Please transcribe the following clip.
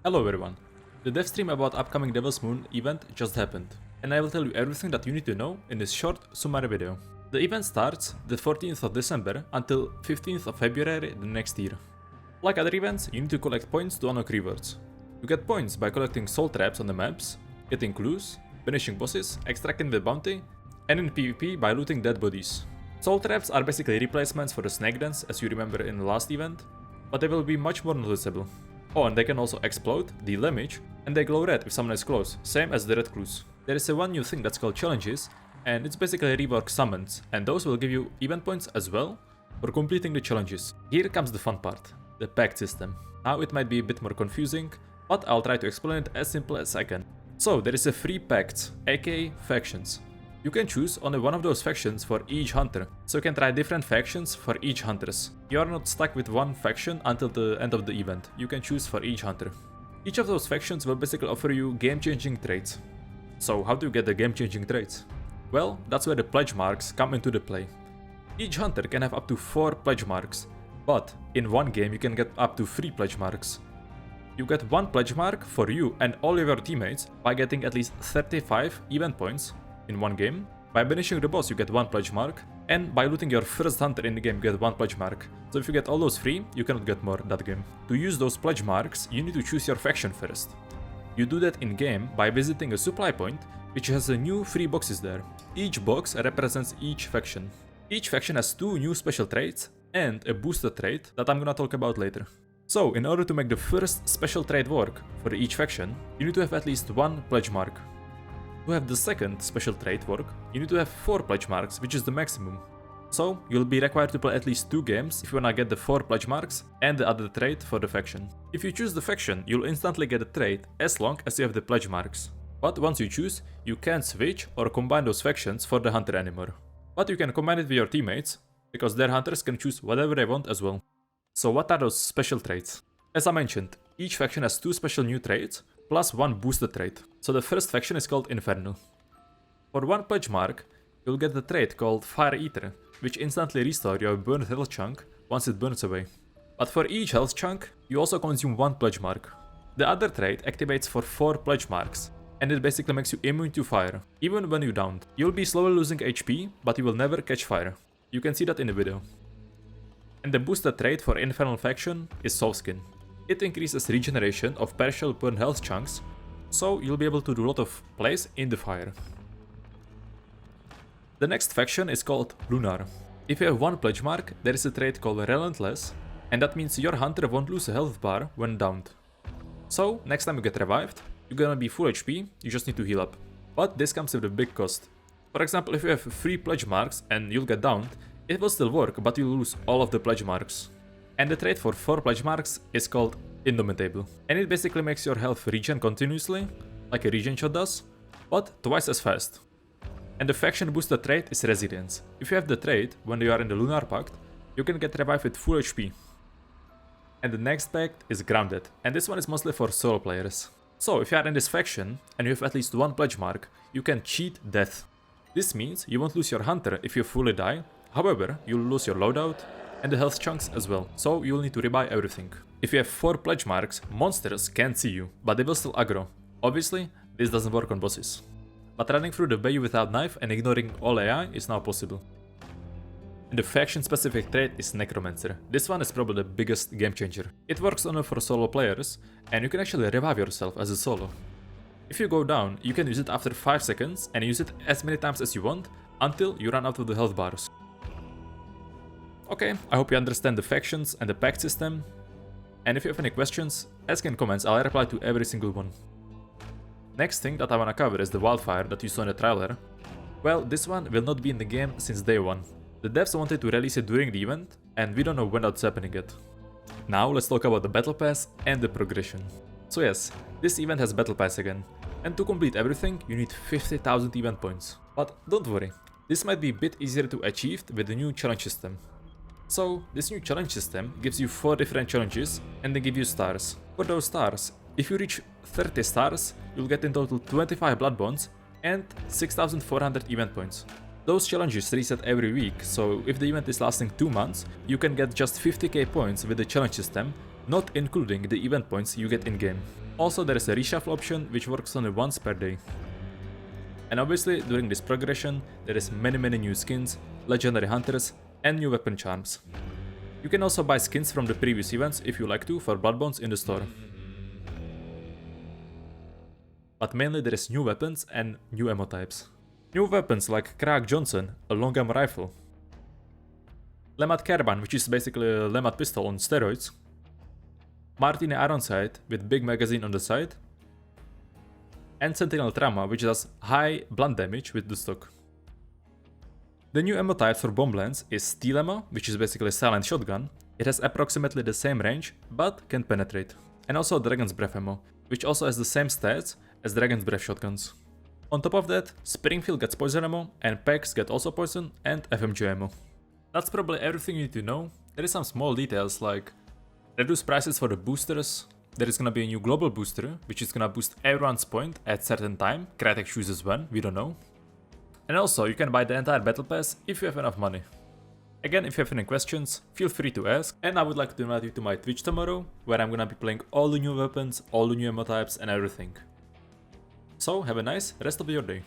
Hello everyone. The dev stream about upcoming Devil's Moon event just happened, and I will tell you everything that you need to know in this short summary video. The event starts the 14th of December until 15th of February the next year. Like other events, you need to collect points to unlock rewards. You get points by collecting soul traps on the maps, getting clues, finishing bosses, extracting the bounty, and in PvP by looting dead bodies. Soul traps are basically replacements for the snake dance as you remember in the last event, but they will be much more noticeable. Oh, and they can also explode, deal damage, and they glow red if someone is close, same as the red clues. There is one new thing that's called challenges, and it's basically rework summons, and those will give you event points as well for completing the challenges. Here comes the fun part, the pact system. Now it might be a bit more confusing, but I'll try to explain it as simple as I can. So there is a free pact, aka factions. You can choose only one of those factions for each hunter, so you can try different factions for each hunters. You are not stuck with one faction until the end of the event, you can choose for each hunter. Each of those factions will basically offer you game-changing traits. So how do you get the game-changing traits? Well, that's where the pledge marks come into the play. Each hunter can have up to 4 pledge marks, but in one game you can get up to 3 pledge marks. You get 1 pledge mark for you and all of your teammates by getting at least 35 event points in one game. By banishing the boss you get 1 pledge mark, and by looting your first hunter in the game you get 1 pledge mark. So if you get all those 3, you cannot get more that game. To use those pledge marks, you need to choose your faction first. You do that in game by visiting a supply point, which has a new free boxes there. Each box represents each faction. Each faction has 2 new special traits and a boosted trait that I'm gonna talk about later. So in order to make the first special trait work for each faction, you need to have at least 1 pledge mark. To have the second special trait work, you need to have 4 pledge marks, which is the maximum. So, you'll be required to play at least 2 games if you wanna get the 4 pledge marks and the other trait for the faction. If you choose the faction, you'll instantly get a trait as long as you have the pledge marks. But once you choose, you can't switch or combine those factions for the hunter anymore. But you can combine it with your teammates, because their hunters can choose whatever they want as well. So what are those special traits? As I mentioned, each faction has 2 special new traits, plus 1 boosted trait. So the first faction is called Infernal. For 1 pledge mark, you'll get the trait called Fire Eater, which instantly restores your burned health chunk once it burns away. But for each health chunk, you also consume 1 pledge mark. The other trait activates for 4 pledge marks, and it basically makes you immune to fire, even when you downed. You'll be slowly losing HP, but you will never catch fire. You can see that in the video. And the boosted trait for Infernal faction is Soul Skin. It increases regeneration of partial burned health chunks, so you'll be able to do a lot of plays in the fire. The next faction is called Lunar. If you have 1 pledge mark, there is a trait called Relentless, and that means your hunter won't lose a health bar when downed. So, next time you get revived, you're gonna be full HP, you just need to heal up. But this comes with a big cost. For example, if you have 3 pledge marks and you'll get downed, it will still work, but you'll lose all of the pledge marks. And the trait for 4 pledge marks is called Indomitable. And it basically makes your health regen continuously, like a regen shot does, but twice as fast. And the faction boosted trait is Resilience. If you have the trait when you are in the Lunar Pact, you can get revived with full HP. And the next pact is Grounded, and this one is mostly for solo players. So if you are in this faction and you have at least 1 pledge mark, you can cheat death. This means you won't lose your hunter if you fully die, however, you'll lose your loadout and the health chunks as well, so you'll need to rebuy everything. If you have 4 pledge marks, monsters can't see you, but they will still aggro. Obviously, this doesn't work on bosses. But running through the bayou without knife and ignoring all AI is now possible. And the faction specific trait is Necromancer. This one is probably the biggest game changer. It works only for solo players, and you can actually revive yourself as a solo. If you go down, you can use it after 5 seconds and use it as many times as you want until you run out of the health bars. Okay, I hope you understand the factions and the pact system, and if you have any questions, ask in comments, I'll reply to every single one. Next thing that I wanna cover is the Wildfire that you saw in the trailer. Well, this one will not be in the game since day 1. The devs wanted to release it during the event, and we don't know when that's happening yet. Now let's talk about the Battlepass and the progression. So yes, this event has Battlepass again, and to complete everything you need 50,000 event points. But don't worry, this might be a bit easier to achieve with the new challenge system. So, this new challenge system gives you 4 different challenges and they give you stars. For those stars, if you reach 30 stars, you'll get in total 25 blood bonds and 6,400 event points. Those challenges reset every week, so if the event is lasting 2 months, you can get just 50k points with the challenge system not including the event points you get in-game. Also, there is a reshuffle option which works only once per day. And obviously, during this progression, there is many new skins, legendary hunters, and new weapon charms. You can also buy skins from the previous events if you like to for Bloodbones in the store. But mainly there is new weapons and new ammo types. New weapons like Krag Johnson, a long ammo rifle, Lemad Carbine, which is basically a Lemad pistol on steroids, Martini Iron Sight with big magazine on the side, and Sentinel Trauma, which does high blunt damage with the stock. The new ammo type for bomb lance is steel ammo, which is basically a silent shotgun. It has approximately the same range, but can penetrate. And also Dragon's Breath ammo, which also has the same stats as Dragon's Breath shotguns. On top of that, Springfield gets poison ammo, and Pacts get also poison and FMG ammo. That's probably everything you need to know. There is some small details like reduced prices for the boosters. There is gonna be a new global booster, which is gonna boost everyone's point at certain time. Crytek chooses when, we don't know. And also, you can buy the entire Battle Pass if you have enough money. Again, if you have any questions, feel free to ask. And I would like to invite you to my Twitch tomorrow, where I'm gonna be playing all the new weapons, all the new ammo types and everything. So, have a nice rest of your day.